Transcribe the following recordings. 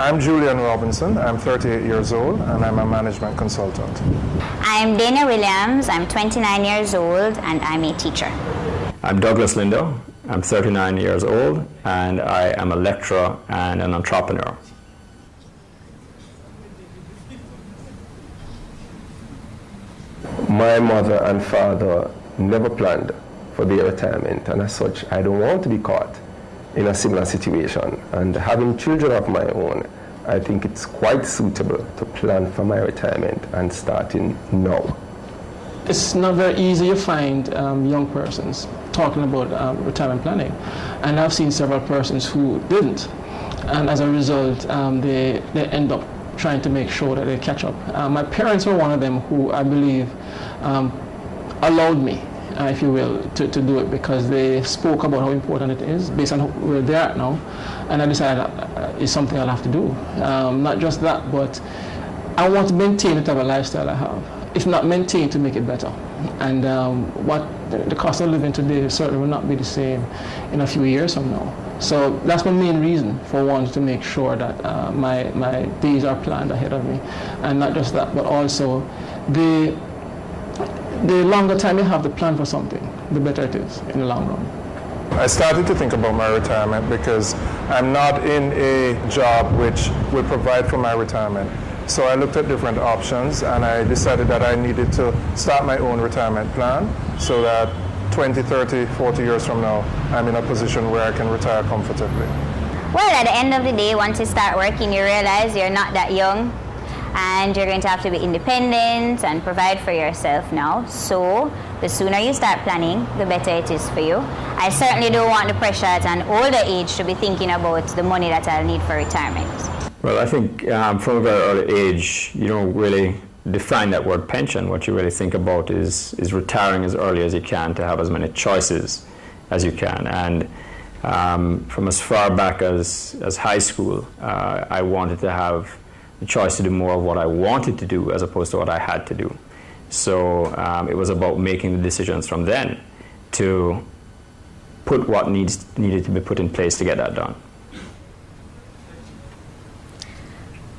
I'm Julian Robinson. I'm 38 years old, and I'm a management consultant. I'm Dana Williams. I'm 29 years old, and I'm a teacher. I'm Douglas Lindo. I'm 39 years old, and I am a lecturer and an entrepreneur. My mother and father never planned for their retirement, and as such, I don't want to be caught in a similar situation. And having children of my own, I think it's quite suitable to plan for my retirement and starting now. It's not very easy to find young persons talking about retirement planning, and I've seen several persons who didn't, and as a result they end up trying to make sure that they catch up. My parents were one of them who I believe allowed me, if you will, to do it, because they spoke about how important it is based on where they're at now, and I decided it's something I'll have to do. Not just that, but I want to maintain the type of lifestyle I have, if not maintain, to make it better. And what the cost of living today certainly will not be the same in a few years from now. So that's my main reason for wanting to make sure that my days are planned ahead of me. And not just that, but also the longer time you have to plan for something, the better it is in the long run. I started to think about my retirement because I'm not in a job which will provide for my retirement. So I looked at different options, and I decided that I needed to start my own retirement plan so that 20, 30, 40 years from now, I'm in a position where I can retire comfortably. Well, at the end of the day, once you start working, you realize you're not that young, and you're going to have to be independent and provide for yourself now. So the sooner you start planning, the better it is for you. I certainly don't want the pressure at an older age to be thinking about the money that I'll need for retirement. Well, I think from a very early age, you don't really define that word pension. What you really think about is retiring as early as you can to have as many choices as you can. And from as far back as high school, I wanted to have the choice to do more of what I wanted to do as opposed to what I had to do. So it was about making the decisions from then to put what needed to be put in place to get that done.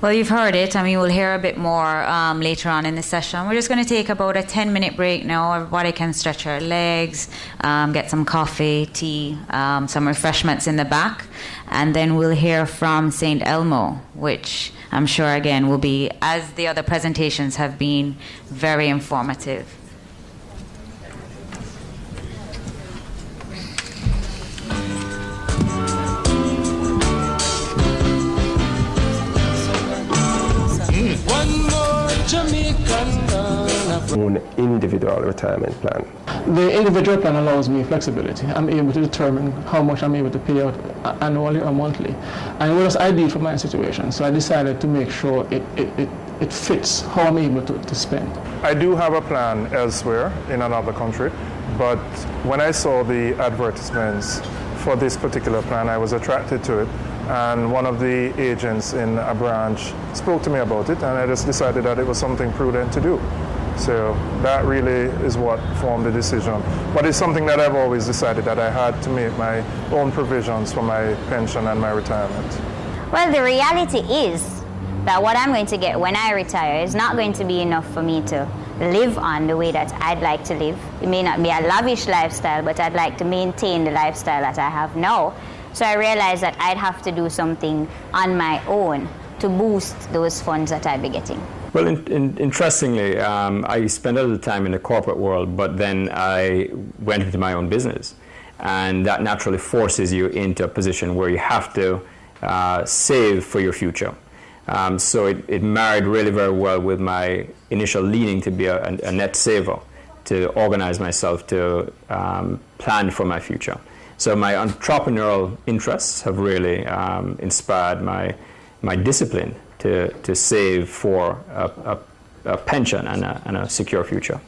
Well, you've heard it. I mean, we'll hear a bit more later on in the session. We're just going to take about a 10-minute break now. Everybody can stretch our legs, get some coffee, tea, some refreshments in the back. And then we'll hear from St. Elmo, which I'm sure, again, will be, as the other presentations have been, very informative. Own individual retirement plan. The individual plan allows me flexibility. I'm able to determine how much I'm able to pay out annually or monthly. And it was ideal for my situation, so I decided to make sure it fits how I'm able to spend. I do have a plan elsewhere in another country, but when I saw the advertisements for this particular plan, I was attracted to it. And one of the agents in a branch spoke to me about it, and I just decided that it was something prudent to do. So that really is what formed the decision. But it's something that I've always decided that I had to make my own provisions for my pension and my retirement. Well, the reality is that what I'm going to get when I retire is not going to be enough for me to live on the way that I'd like to live. It may not be a lavish lifestyle, but I'd like to maintain the lifestyle that I have now. So I realized that I'd have to do something on my own to boost those funds that I'd be getting. Well, interestingly, I spent a little time in the corporate world, but then I went into my own business. And that naturally forces you into a position where you have to save for your future. So it married really very well with my initial leaning to be a net saver, to organize myself to plan for my future. So my entrepreneurial interests have really inspired my discipline to save for a pension and a secure future.